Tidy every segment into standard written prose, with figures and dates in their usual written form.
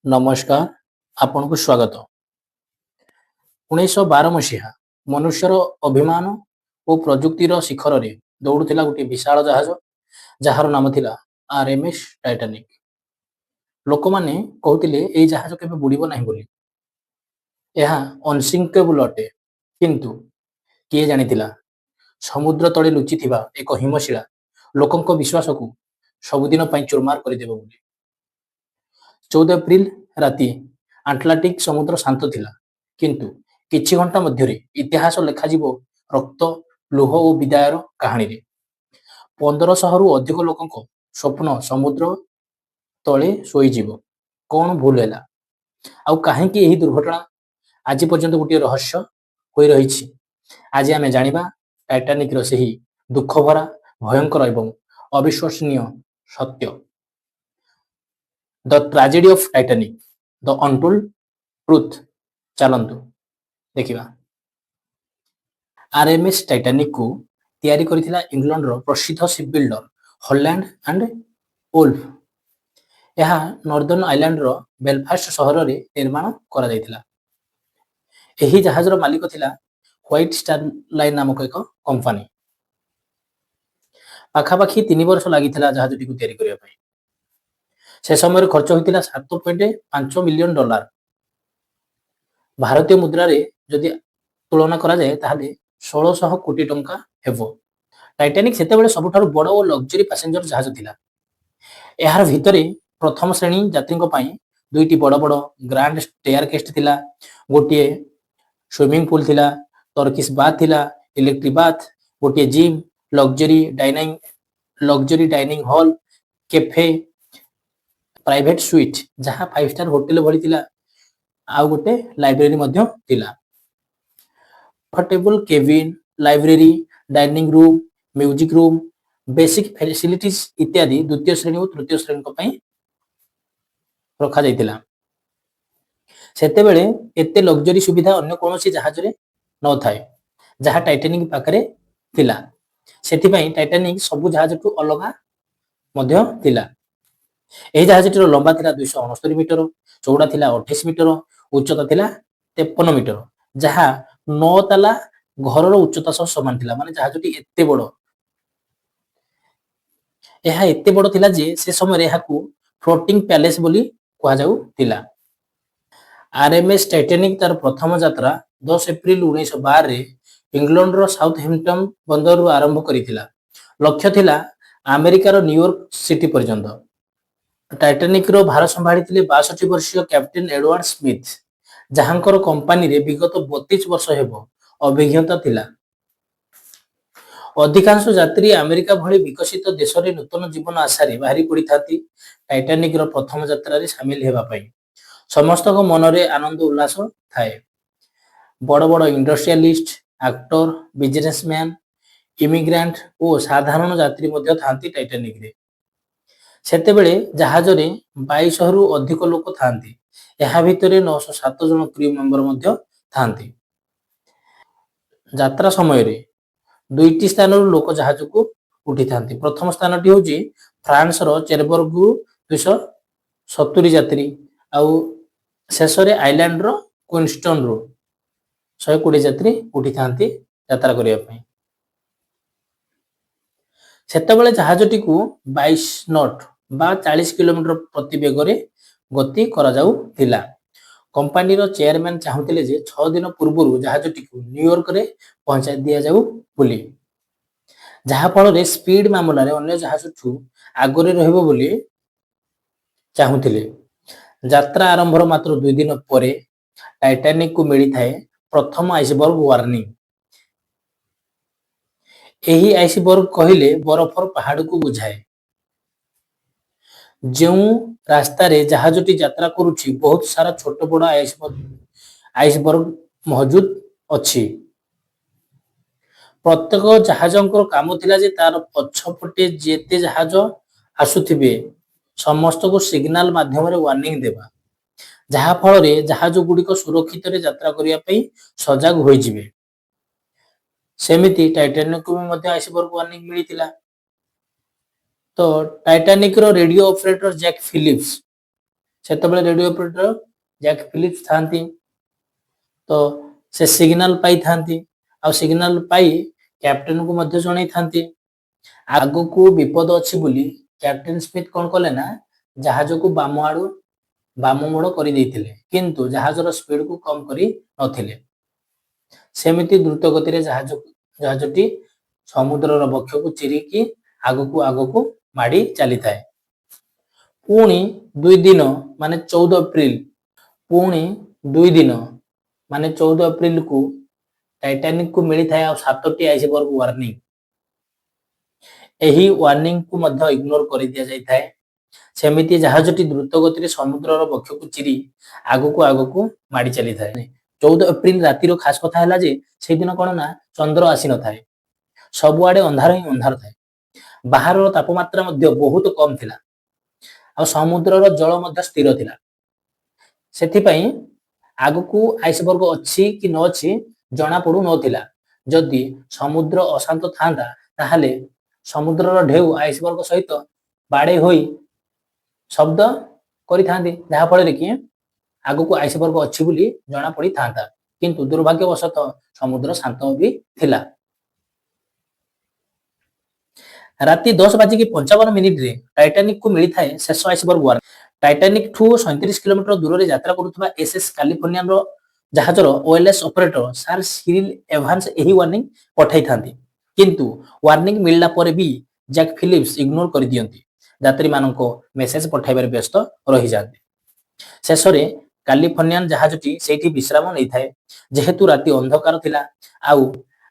नमस्कार आपन को स्वागत। 1912 मसीहा मनुष्यर अभिमान और प्रजुक्तिर शिखर रे दौड़ुथिला गोटे विशाल जहाज जार नाम थिला आरएमएस टाइटानिक। लोक माने कहउतिले एई जहाज केबे बुड़ीबो नाही बोली। एहा अनसिंकेबल अटे, किंतु किए जानिथिला समुद्र तळे लुचिथिबा एक हिमशिला लोकंक विश्वास को सबुदिन पई चुरमार करिदेबो बोली। 14 एप्रिल राति आटलांटिक समुद्र शांत थिला, किंतु किछि घंटा मध्यरे इतिहास लेखाजिबो रक्त लुह और विदायर कहानी रे। 1500 रु अधिक लोकंक स्वप्न समुद्र तळे सोईजिबो। कौन भूल हैला आउ काहेकि एही दुर्घटना आज पर्यंत गोटे रहस्य होई रहिछि। आज आमे जानिबा टाइटानिक रो सेही दुख भरा भयंकर एवं अविश्वसनीय सत्य। The tragedy of Titanic the untold truth. चलंतु देखिबा। आरएमएस टाइटानिक को तैयारी करिथिला इंग्लैंड रो प्रसिद्ध ship builder Harland and Wolff. यह नॉर्दर्न आइलैंड रो बेलफास्ट शहर रे निर्माण करा जायतिला। एही जहाज रो मालिक थिला व्हाइट स्टार लाइन नामक एक कंपनी। पाखापाखी 3 वर्ष लागिथिला जहाजटी को तैयारी करिया पई। से समय खर्च होइतिला 7.5 मिलियन डॉलर। भारतीय मुद्रा रे जदि तुलना करा जाए ताहले 1600 कोटी टंका हेबो। टाइटानिक सेते बेले सबुठारु बड़ और लग्जरी पैसेंजर जहाज थिला। एहार भितरे प्रथम श्रेणी यात्रीक पई दुईटी बड़ बड़ ग्रैंड स्टेयरकेस थिला, गोटिए स्विमिंग पूल थिला, टर्किश बाथ थिला, इलेक्ट्रिक बाथ, गोटिए gym, luxury dining hall, cafe, private suite जहां 5 स्टार होटल भली थिला, आ गोटे लाइब्रेरी मध्य थिला। Comfortable cabin, library, dining room, music room, basic facilities इत्यादि द्वितीय श्रेणी और तृतीय श्रेणी को पई रखा जायतिला। सेते बेले एते लग्जरी सुविधा अन्य कोनोसी जहाज रे न थाए, जहां टाइटानिक पाखरे थिला। सेति पई टाइटानिक सब जहाज टू अलगा मध्य थिला। एही जहाजटीर लंबा थिला 269 मीटर, चौड़ा थिला 28 मीटर, उच्चता थिला 53 मीटर, जहा 9 ताला घरर उच्चता सह समान थिला। माने जहाजटी एते बड़। एहा एते बड़ थिला जे से समय एहाकू फ्लोटिंग पैलेस बोली कहा जाउ थिला। आरएमएस टाइटानिक तार प्रथम यात्रा 10 एप्रिल 1912 रे इंग्लैंड रो साउथहैम्पटन बंदर रु आरंभ करिथिला। लक्ष्य थिला अमेरिकार न्यूयॉर्क सिटी पर्यंत। टाइटानिक रो भार संभाळिथिले 62 वर्षीय कैप्टेन एडवर्ड स्मिथ, जहांकर कंपनी रे विगत 32 वर्ष हेबो अभिज्ञता थिला। अधिकांश यात्री अमेरिका भली विकसित देश रे नूतन जीवन आशा रे बाहरी पड़िथाती टाइटानिक रो प्रथम यात्रा रे शामिल हेबा पई। समस्त को मन रे आनंद उल्लास थाए। बड़ बड़ इंडस्ट्रियलिस्ट, एक्टर, बिजनेसमैन, इमिग्रेंट और साधारण यात्री मध्य थांती टाइटानिक रे। सेते बेले जहाज रे 2200 रु अधिक लोक थांती। एहा भितरे 907 जन क्रू मेंबर मध्य थांती। यात्रा समय रे दुईटी स्थान लोक जहाज को उठी थांती। प्रथम स्थान टी होची फ्रांस रो चेरबर्ग 270 यात्री, आउ शेष रे आइलैंड रो क्विंस्टन रो 120 यात्री उठी थांती यात्रा करिया पई। सेते बेले जहाजटी को 22 नॉट बा 40 किलोमीटर प्रति बेग रे गति करा जाउ थिला। कंपनी रो चेयरमैन चाहुतिले जे 6 दिन पूर्वरु जहाजटी को न्यूयॉर्क रे पहुंचा दिया जाउ बोली, जहा फल रे स्पीड मामला रे अन्य जहाज ठू आगरे रहइबो बोली चाहुतिले। यात्रा आरंभर मात्र 2 दिन परे टाइटानिक को मिली थाए प्रथम आइसबर्ग वार्निंग। एही आइसबर्ग कहिले बरफर पहाड़ को बुझाए। जो रास्ता रे जहाजटी यात्रा करूची बहुत सारा छोट बड़ आइसबर्ग मौजूद अछि। प्रत्येक जहाजंकर काम थिला जे तार पछपटे जेते जहाज आसुथिबे समस्त को सिग्नल माध्यम रे वार्निंग देबा, जहा फल रे जहाज गुडी को सुरक्षित रे यात्रा करिया पई सजग होई जिवे। सेमिति टाइटानिक को मध्ये आइसबर्ग वार्निंग मिलिथिला। तो टाइटानिक रो रेडियो ऑपरेटर जैक फिलिप्स ସେତେବେଳେ ରେଡିଓ ଅପରେଟର ଜ୍ୟାକ୍ ଫିଲିପ୍ସ ଥାନ୍ତି। ତ ସେ ସିଗ୍ନାଲ ପାଇଥାନ୍ତି ଆଉ ସିଗ୍ନାଲ ପାଇ କ୍ୟାପ୍ଟେନକୁ ମଧ୍ୟ ଜଣାଇଥାନ୍ତି। ଆଗକୁ ବିପଦ ଅଛି ବୋଲି କ୍ୟାପ୍ଟେନ ସ୍ମିଥ କଣ କଲେ ନା ଜାହାଜକୁ ବାମ ମୋଡ଼ କରିଦେଇଥିଲେ, କିନ୍ତୁ ଜାହାଜର ସ୍ପିଡକୁ କମ କରି ନଥିଲେ। ସେମିତି ଦ୍ରୁତ ଗତିରେ ଜାହାଜଟି ସମୁଦ୍ରର ବକ୍ଷକୁ ଚିରିକି ଆଗକୁ ମାଡ଼ି ଚାଲିଥାଏ। ପୁଣି 2 ଦିନ ମାନେ 14 ଏପ୍ରିଲକୁ ଟାଇଟାନିକକୁ ମିଳିଥାଏ ଆଉ 7ଟି ଆଇସବର୍ଗ ୱାର୍ନିଂ। ଏହି ୱାର୍ନିଂକୁ ମଧ୍ୟ ଇଗ୍ନୋର କରିଦିଆଯାଇଥାଏ। ସେମିତି ଜାହାଜଟି ଦ୍ରୁତ ଗତିରେ ସମୁଦ୍ରର ବକ୍ଷକୁ ଚିରି ଆଗକୁ ମାଡ଼ି ଚାଲିଥାଏ। 14 ଏପ୍ରିଲ ରାତିର ଖାସ କଥା ହେଲା ଯେ ସେଇଦିନ କଣ ନା ଚନ୍ଦ୍ର ଆସିନଥାଏ, ସବୁଆଡେ ଅନ୍ଧାର ଥାଏ। ବାହାରର ତାପମାତ୍ରା ମଧ୍ୟ ବହୁତ କମ ଥିଲା ଆଉ ସମୁଦ୍ରର ଜଳ ମଧ୍ୟ ସ୍ଥିର ଥିଲା। ସେଥିପାଇଁ ଆଗକୁ ଆଇସବର୍ଗ ଅଛି କି ନ ଅଛି ଜଣା ପଡୁ ନଥିଲା। ଯଦି ସମୁଦ୍ର ଅଶାନ୍ତ ଥାନ୍ତା ତାହେଲେ ସମୁଦ୍ରର ଢେଉ ଆଇସବର୍ଗ ସହିତ ବାଡେଇ ହୋଇ ଶବ୍ଦ କରିଥାନ୍ତି, ଯାହା ଫଳରେ କି ଆଗକୁ ଆଇସବର୍ଗ ଅଛି ବୋଲି ଜଣା ପଡିଥାନ୍ତା। କିନ୍ତୁ ଦୁର୍ଭାଗ୍ୟବଶତଃ ସମୁଦ୍ର ଶାନ୍ତ ବି ଥିଲା। ରାତି 10:55ରେ ଟାଇଟାନିକକୁ ମିଳିଥାଏ ଶେଷ ଆଇସବର୍ଗ ୱାର୍ନିଂ। ଟାଇଟାନିକଠୁ 37 କିଲୋମିଟର ଦୂରରେ ଯାତ୍ରା କରୁଥିବା ଏସଏସ୍ କାଲିଫର୍ଣ୍ଣିଆର ଜାହାଜର ଓଏଲଏସ୍ ଅପରେଟର ସାର୍ ସିରିଲ୍ ଏଭାନ୍ସ ଏହି ୱାର୍ନିଂ ପଠାଇଥାନ୍ତି। କିନ୍ତୁ ୱାର୍ନିଂ ମିଳିଲା ପରେ ବି ଜ୍ୟାକ୍ ଫିଲିପ୍ସ ଇଗ୍ନୋର କରିଦିଅନ୍ତି, ଯାତ୍ରୀମାନଙ୍କ ମେସେଜ ପଠାଇବାରେ ବ୍ୟସ୍ତ ରହିଯାନ୍ତି। ଶେଷରେ କାଲିଫର୍ଣ୍ଣିଆନ ଜାହାଜଟି ସେଇଠି ବିଶ୍ରାମ ନେଇଥାଏ। ଯେହେତୁ ରାତି ଅନ୍ଧକାର ଥିଲା ଆଉ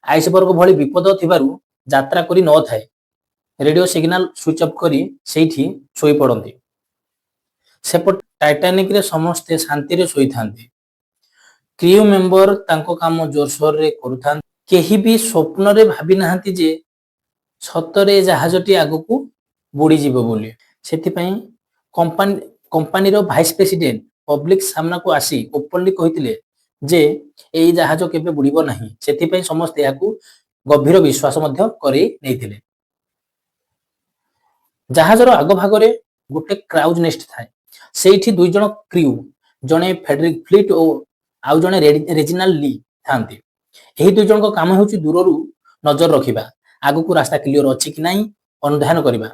ଆଇସବର୍ଗ ଭଳି ବିପଦ ଥିବାରୁ ଯାତ୍ରା କରି ନଥାଏ, ରେଡିଓ ସିଗ୍ନାଲ ସୁଇଚ୍ ଅଫ୍ କରି ସେଇଠି ଶୋଇପଡନ୍ତି। ସେପଟେ ଟାଇଟାନିକରେ ସମସ୍ତେ ଶାନ୍ତିରେ ଶୋଇଥାନ୍ତି। କ୍ରିଉ ମେମ୍ବର ତାଙ୍କ କାମ ଜୋରସୋରରେ କରୁଥାନ୍ତି। କେହି ବି ସ୍ୱପ୍ନରେ ଭାବି ନାହାନ୍ତି ଯେ ସତରେ ଜାହାଜଟି ଆଗକୁ ବୁଡିଯିବ ବୋଲି। ସେଥିପାଇଁ କମ୍ପାନୀର ଭାଇସ୍ ପ୍ରେସିଡେଣ୍ଟ ପବ୍ଲିକ ସାମ୍ନାକୁ ଆସି ଓପନଲି କହିଥିଲେ ଯେ ଏହି ଜାହାଜ କେବେ ବୁଡିବ ନାହିଁ। ସେଥିପାଇଁ ସମସ୍ତେ ଏହାକୁ ଗଭୀର ବିଶ୍ୱାସ ମଧ୍ୟ କରି ନେଇଥିଲେ। ଜାହାଜର ଆଗ ଭାଗରେ ଗୋଟେ କ୍ରାଉଜ ନେଷ୍ଟ ଥାଏ। ସେଇଠି 2 ଜଣ କ୍ରିଉ, ଜଣେ ଫେଡରିକ ଫ୍ଲିଟ ଓ ଆଉ ଜଣେ ରେଜିନାଲ୍ଡ ଲି ଥାନ୍ତି। ଏହି 2 ଜଣଙ୍କ କାମ ହେଉଛି ଦୂରରୁ ନଜର ରଖିବା, ଆଗକୁ ରାସ୍ତା କ୍ଲିୟର ଅଛି କି ନାହିଁ ଅନୁଧ୍ୟାନ କରିବା।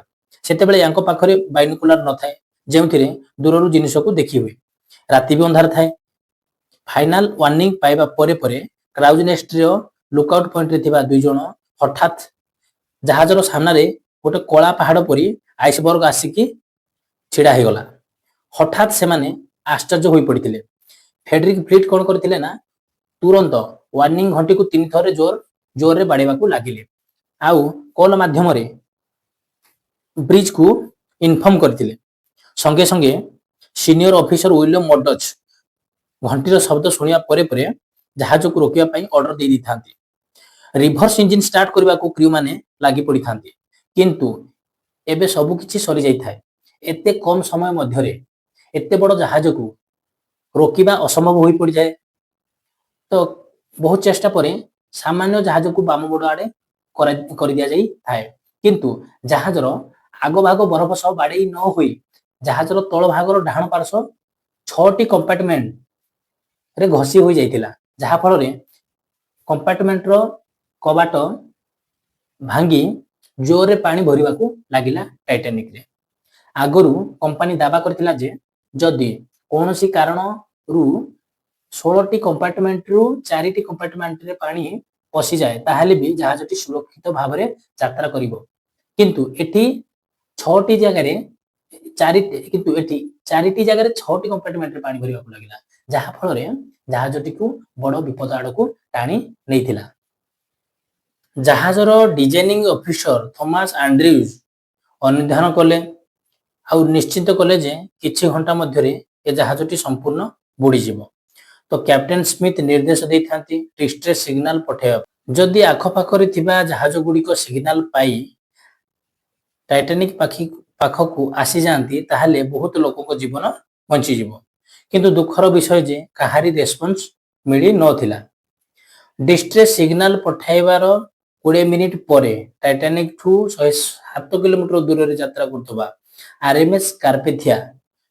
ସେତେବେଳେ ୟାଙ୍କ ପାଖରେ ବାଇନୋକୁଲାର ନଥାଏ, ଯେଉଁଥିରେ ଦୂରରୁ ଜିନିଷକୁ ଦେଖି ହୁଏ। ରାତି ବି ଅନ୍ଧାର ଥାଏ। ଫାଇନାଲ ୱାର୍ନିଂ ପାଇବା ପରେ କ୍ରାଉଜ ନେଷ୍ଟର ଲୁକ୍ଆଉଟ ପଏଣ୍ଟରେ ଥିବା 2 ଜଣ ହଠାତ୍ ଜାହାଜର ସାମ୍ନାରେ ଗୋଟେ କଳା ପାହାଡ ପରି ଆଇସବର୍ଗ ଆସିକି ଛିଡା ହେଇଗଲା। ହଠାତ୍ ସେମାନେ ଆଶ୍ଚର୍ଯ୍ୟ ହୋଇ ପଡିଥିଲେ। ଫେଡରିକ ଫ୍ଲିଟ କଣ କରିଥିଲେ ନା ତୁରନ୍ତ ୱାର୍ନିଂ ଘଣ୍ଟିକୁ 3 ଥର ଜୋରରେ ବାଡେଇବାକୁ ଲାଗିଲେ ଆଉ କଲ ମାଧ୍ୟମରେ ବ୍ରିଜକୁ ଇନଫର୍ମ କରିଥିଲେ। ସଙ୍ଗେ ସଙ୍ଗେ ସିନିୟର ଅଫିସର ୱିଲିୟମ ମର୍ଡଚ ଘଣ୍ଟିର ଶବ୍ଦ ଶୁଣିବା ପରେ ଜାହାଜକୁ ରୋକିବା ପାଇଁ ଅର୍ଡର ଦେଇଥାନ୍ତି। ରିଭର୍ସ ଇଞ୍ଜିନ ଷ୍ଟାର୍ଟ କରିବାକୁ କ୍ରିଉ ମାନେ ଲାଗି ପଡିଥାନ୍ତି। କିନ୍ତୁ ଏବେ ସବୁକିଛି ସରିଯାଇଥାଏ। ଏତେ କମ ସମୟ ମଧ୍ୟରେ ଏତେ ବଡ ଜାହାଜକୁ ରୋକିବା ଅସମ୍ଭବ ହୋଇ ପଡିଯାଏ। ତ ବହୁତ ଚେଷ୍ଟା ପରେ ସାମାନ୍ୟ ଜାହାଜକୁ ବାମ ମୋଡ଼ ଆଡେ କରିଦିଆଯାଇଥାଏ। କିନ୍ତୁ ଜାହାଜର ଆଗ ଭାଗ ବରଫ ସହ ବାଡେଇ ନ ହୋଇ ଜାହାଜର ତଳ ଭାଗର ଡାହାଣ ପାର୍ଶ୍ୱ 6ଟି କମ୍ପାର୍ଟମେଣ୍ଟରେ ଘଷି ହୋଇଯାଇଥିଲା, ଯାହା ଫଳରେ କମ୍ପାର୍ଟମେଣ୍ଟର କବାଟ ଭାଙ୍ଗି ଜୋରରେ ପାଣି ଭରିବାକୁ ଲାଗିଲା ଟାଇଟାନିକରେ। ଆଗରୁ କମ୍ପାନୀ ଦାବା କରିଥିଲା ଯେ ଯଦି କୌଣସି କାରଣରୁ 16ଟି କମ୍ପାର୍ଟମେଣ୍ଟରୁ 4ଟି କମ୍ପାର୍ଟମେଣ୍ଟରେ ପାଣି ପଶିଯାଏ ତାହେଲେ ବି ଜାହାଜଟି ସୁରକ୍ଷିତ ଭାବରେ ଯାତ୍ରା କରିବ। କିନ୍ତୁ ଏଠି 6ଟି ଜାଗାରେ 6ଟି କମ୍ପାର୍ଟମେଣ୍ଟରେ ପାଣି ଭରିବାକୁ ଲାଗିଲା, ଯାହା ଫଳରେ ଜାହାଜଟିକୁ ବଡ ବିପଦ ଆଡକୁ ଟାଣି ନେଇଥିଲା। ଜାହାଜର ଡିଜାଇନିଂ ଅଫିସର ଥମାସ ଆଣ୍ଡ୍ରିଉଜ ଅନୁଧ୍ୟାନ କଲେ ଆଉ ନିଶ୍ଚିତ କଲେ ଯେ କିଛି ଘଣ୍ଟା ମଧ୍ୟରେ ଏ ଜାହାଜଟି ସମ୍ପୂର୍ଣ୍ଣ ବୁଡିଯିବ। ତ କ୍ୟାପ୍ଟେନ ସ୍ମିଥ ନିର୍ଦ୍ଦେଶ ଦେଇଥାନ୍ତି ଡିଷ୍ଟ୍ରେସ ସିଗ୍ନାଲ ପଠାଇବା। ଯଦି ଆଖପାଖରେ ଥିବା ଜାହାଜ ଗୁଡ଼ିକ ସିଗ୍ନାଲ ପାଇ ଟାଇଟାନିକ ପାଖକୁ ଆସିଯାଆନ୍ତି ତାହେଲେ ବହୁତ ଲୋକଙ୍କ ଜୀବନ ବଞ୍ଚିଯିବ। କିନ୍ତୁ ଦୁଃଖର ବିଷୟ ଯେ କାହାରି ରେସ୍ପନ୍ସ ମିଳି ନଥିଲା। ଡିଷ୍ଟ୍ରେସ ସିଗ୍ନାଲ ପଠାଇବାର 20 ମିନିଟ ପରେ ଟାଇଟାନିକଠୁ 107 କିଲୋମିଟର ଦୂରରେ ଯାତ୍ରା କରୁଥିବା ଆରଏମଏସ୍ କାର୍ପେଥିଆ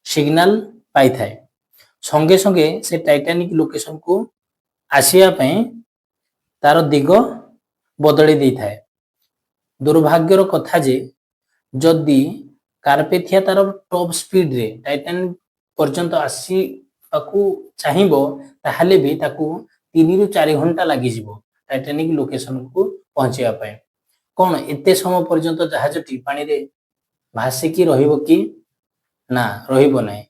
ସିଗ୍ନାଲ ପାଇଥାଏ। ସଙ୍ଗେ ସଙ୍ଗେ ସେ ଟାଇଟାନିକ ଲୋକେସନକୁ ଆସିବା ପାଇଁ ତାର ଦିଗ ବଦଳେଇ ଦେଇଥାଏ। ଦୁର୍ଭାଗ୍ୟର କଥା ଯେ ଯଦି କାର୍ପେଥିଆ ତାର ଟପ୍ ସ୍ପିଡରେ ଟାଇଟାନିକ ପର୍ଯ୍ୟନ୍ତ ଆସିବାକୁ ଚାହିଁବ ତାହେଲେ ବି ତାକୁ 3 ରୁ 4 ଘଣ୍ଟା ଲାଗିଯିବ ଟାଇଟାନିକ ଲୋକେସନକୁ ପହଞ୍ଚିବା ପାଇଁ। କଣ ଏତେ ସମୟ ପର୍ଯ୍ୟନ୍ତ ଜାହାଜଟି ପାଣିରେ ଭାସିକି ରହିବ କି? ନା, ରହିବ ନାହିଁ।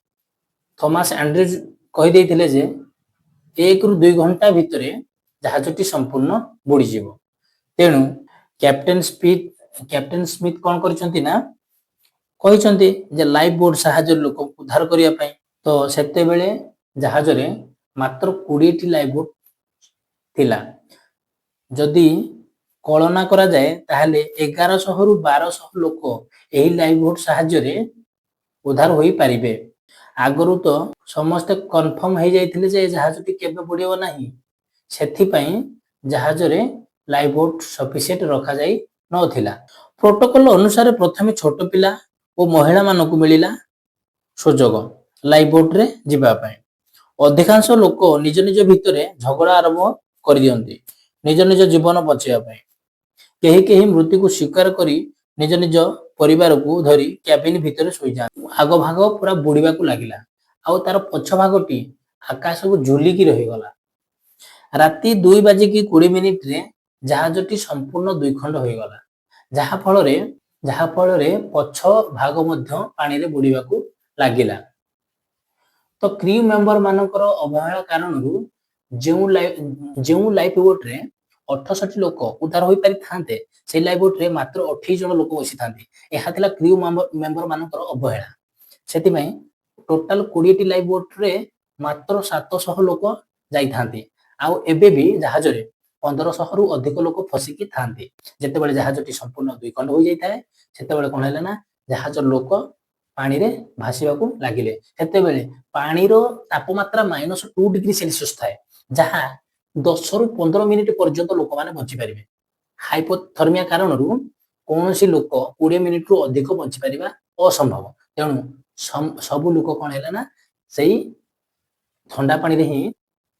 ଥମାସ ଆଣ୍ଡ୍ରିଜ କହିଦେଇଥିଲେ ଯେ 1 ରୁ 2 ଘଣ୍ଟା ଭିତରେ ଜାହାଜଟି ସମ୍ପୂର୍ଣ୍ଣ ବୁଡ଼ିଯିବ। ତେଣୁ କ୍ୟାପ୍ଟେନ ସ୍ମିଥ କଣ କରିଛନ୍ତି ନା କହିଛନ୍ତି ଯେ ଲାଇଫ ବୋଟ ସାହାଯ୍ୟରେ ଲୋକଙ୍କୁ ଉଦ୍ଧାର କରିବା ପାଇଁ। ତ ସେତେବେଳେ ଜାହାଜରେ ମାତ୍ର 20ଟି ଲାଇଫ ବୋଟ ଥିଲା। ଯଦି କଳନା କରାଯାଏ ତାହେଲେ 1100 ରୁ 1200 ଲୋକ ଏହି ଲାଇଫ ବୋଟ ସାହାଯ୍ୟରେ ଉଦ୍ଧାର ହୋଇପାରିବେ। ଆଗରୁ ତ ସମସ୍ତେ କନଫର୍ମ ହେଇଯାଇଥିଲେ ଯେ ଜାହାଜଟି କେବେ ବୁଡ଼ିବ ନାହିଁ। ସେଥିପାଇଁ ଜାହାଜରେ ଲାଇଫ ବୋଟ ସଫିସିଏଣ୍ଟ ରଖାଯାଇ ନଥିଲା। ପ୍ରୋଟୋକଲ ଅନୁସାରେ ପ୍ରଥମେ ଛୋଟ ପିଲା ଓ ମହିଳାମାନଙ୍କୁ ମିଳିଲା ସୁଯୋଗ ଲାଇଫ ବୋଟରେ ଯିବା ପାଇଁ। ଅଧିକାଂଶ ଲୋକ ନିଜ ନିଜ ଭିତରେ ଝଗଡ଼ା ଆରମ୍ଭ କରିଦିଅନ୍ତି ନିଜ ନିଜ ଜୀବନ ବଞ୍ଚାଇବା ପାଇଁ। କେହି କେହି ମୃତ୍ୟୁକୁ ସ୍ୱୀକାର କରି ନିଜ ନିଜ ପରିବାରକୁ ଧରି କ୍ୟାବିନ ଭିତରେ ଶୋଇଯାଆନ୍ତି। ଆଗ ଭାଗ ପୁରା ବୁଡ଼ିବାକୁ ଲାଗିଲା ଆଉ ତାର ପଛ ଭାଗଟି ଆକାଶକୁ ଝୁଲିକି ରହିଗଲା। ରାତି 2:20 ଜାହାଜଟି ସମ୍ପୂର୍ଣ୍ଣ ଦୁଇଖଣ୍ଡ ହୋଇଗଲା, ଯାହାଫଳରେ ପଛ ଭାଗ ମଧ୍ୟ ପାଣିରେ ବୁଡ଼ିବାକୁ ଲାଗିଲା। ତ କ୍ରିଉ ମେମ୍ବର ମାନଙ୍କର ଅବହେଳା କାରଣରୁ ଯେଉଁ ଲାଇଫ ବୋଟରେ 68 ଲୋକ ଉଦ୍ଧାର ହୋଇପାରିଥାନ୍ତେ ସେଇ ଲାଇଫ ବୋଟରେ ମାତ୍ର 28 ଜଣ ଲୋକ ବସିଥାନ୍ତି। ଏହା ଥିଲା କ୍ରିଉ ମେମ୍ବର ମାନଙ୍କର ଅବହେଳା। ସେଥିପାଇଁ ଟୋଟାଲ 20ଟି ଲାଇଫ ବୋଟରେ ମାତ୍ର 700 ଲୋକ ଯାଇଥାନ୍ତି। ଆଉ ଏବେ ବି ଜାହାଜରେ 1500 ରୁ ଅଧିକ ଲୋକ ଫସିକି ଥାନ୍ତି। ଯେତେବେଳେ ଜାହାଜଟି ସମ୍ପୂର୍ଣ୍ଣ ଦୁଇଖଣ୍ଡ ହୋଇଯାଇଥାଏ ସେତେବେଳେ କଣ ହେଲା ନା ଜାହାଜର ଲୋକ ପାଣିରେ ଭାସିବାକୁ ଲାଗିଲେ। ସେତେବେଳେ ପାଣିର ତାପମାତ୍ରା -2 ଡିଗ୍ରୀ ସେଲସିୟସ ଥାଏ, ଯାହା 10 ରୁ 15 ମିନିଟ ପର୍ଯ୍ୟନ୍ତ ଲୋକମାନେ ବଞ୍ଚିପାରିବେ। ହାଇପୋଥର୍ମିଆ କାରଣରୁ କୌଣସି ଲୋକ 20 ମିନିଟରୁ ଅଧିକ ବଞ୍ଚିପାରିବା ଅସମ୍ଭବ। ତେଣୁ ସବୁ ଲୋକ କଣ ହେଲା ନା ସେଇ ଥଣ୍ଡା ପାଣିରେ ହିଁ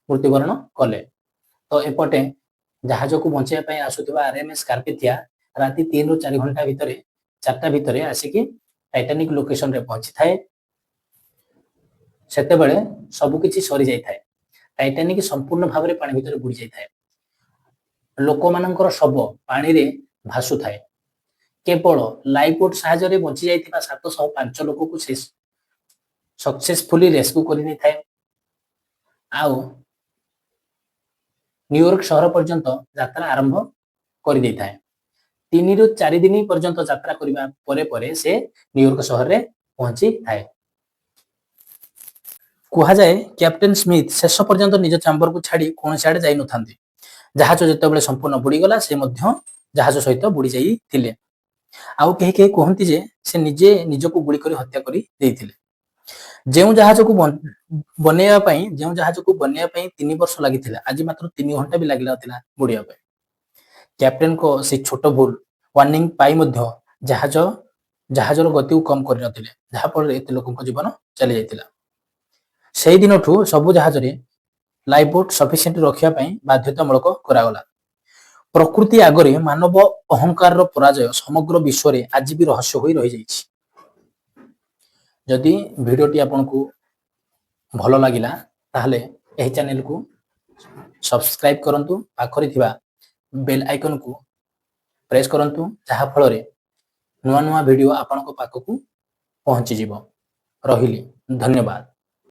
ମୃତ୍ୟୁବରଣ କଲେ। ତ ଏପଟେ ଜାହାଜକୁ ବଞ୍ଚାଇବା ପାଇଁ ଆସୁଥିବା ଆରଏମଏସ୍ କାର୍ପେଥିଆ ରାତି 3 ରୁ 4 ଘଣ୍ଟା ଭିତରେ 4ଟା ଭିତରେ ଆସିକି ଟାଇଟାନିକ ଲୋକେସନରେ ପହଞ୍ଚିଥାଏ। ସେତେବେଳେ ସବୁକିଛି ସରିଯାଇଥାଏ। ଟାଇଟାନିକ ସମ୍ପୂର୍ଣ୍ଣ ଭାବରେ ପାଣି ଭିତରେ ବୁଡ଼ି ଯାଇଥାଏ। ଲୋକମାନଙ୍କର ଶବ ପାଣିରେ ଭାସୁଥାଏ। କେବଳ ଲାଇଫ ବୋଟ ସାହାଯ୍ୟରେ ବଞ୍ଚି ଯାଇଥିବା 705 ଲୋକକୁ ସେ ସକ୍ସେସଫୁଲି ରେସ୍କ୍ୟୁ କରିନେଇଥାଏ। ଆଉ ନ୍ୟୁୟର୍କ ସହର ପର୍ଯ୍ୟନ୍ତ ଯାତ୍ରା ଆରମ୍ଭ କରିଦେଇଥାଏ। 3 ରୁ 4 ଦିନ ପର୍ଯ୍ୟନ୍ତ ଯାତ୍ରା କରିବା ପରେ ପରେ ସେ ନ୍ୟୁୟର୍କ ସହରରେ ପହଞ୍ଚିଥାଏ। କୁହାଯାଏ କ୍ୟାପ୍ଟେନ ସ୍ମିଥ ଶେଷ ପର୍ଯ୍ୟନ୍ତ ନିଜ ଚାମ୍ବରକୁ ଛାଡ଼ି କୌଣସି ଆଡ଼େ ଯାଇନଥାନ୍ତି। ଜାହାଜ ଯେତେବେଳେ ସମ୍ପୂର୍ଣ୍ଣ ବୁଡ଼ିଗଲା ସେ ମଧ୍ୟ ଜାହାଜ ସହିତ ବୁଡ଼ି ଯାଇଥିଲେ। ଆଉ କେହି କେହି କୁହନ୍ତି ଯେ ସେ ନିଜେ ନିଜକୁ ଗୁଳି କରି ହତ୍ୟା କରି ଦେଇଥିଲେ। ଯେଉଁ ଜାହାଜକୁ ବନେଇବା ପାଇଁ 3 ବର୍ଷ ଲାଗିଥିଲା ଆଜି ମାତ୍ର 3 ଘଣ୍ଟା ବି ଲାଗିନଥିଲା ବୁଡ଼ିବା ପାଇଁ। କ୍ୟାପ୍ଟେନଙ୍କ ସେ ଛୋଟ ଭୁଲ ୱାର୍ଣ୍ଣିଂ ପାଇ ମଧ୍ୟ ଜାହାଜର ଗତିକୁ କମ କରିନଥିଲେ, ଯାହାଫଳରେ ଏତେ ଲୋକଙ୍କ ଜୀବନ ଚାଲି ଯାଇଥିଲା। ସେହି ଦିନଠୁ ସବୁ ଜାହାଜରେ ଲାଇଫ ବୋଟ ସଫିସିଏଣ୍ଟ ରଖିବା ପାଇଁ ବାଧ୍ୟତାମୂଳକ କରାଗଲା। ପ୍ରକୃତି ଆଗରେ ମାନବ ଅହଙ୍କାରର ପରାଜୟ ସମଗ୍ର ବିଶ୍ୱରେ ଆଜି ବି ରହସ୍ୟ ହୋଇ ରହିଯାଇଛି। ଯଦି ଭିଡ଼ିଓଟି ଆପଣଙ୍କୁ ଭଲ ଲାଗିଲା ତାହେଲେ ଏହି ଚ୍ୟାନେଲକୁ ସବସ୍କ୍ରାଇବ କରନ୍ତୁ, ପାଖରେ ଥିବା ବେଲ ଆଇକନକୁ ପ୍ରେସ୍ କରନ୍ତୁ, ଯାହାଫଳରେ ନୂଆ ନୂଆ ଭିଡ଼ିଓ ଆପଣଙ୍କ ପାଖକୁ ପହଞ୍ଚିଯିବ। ରହିଲି, ଧନ୍ୟବାଦ।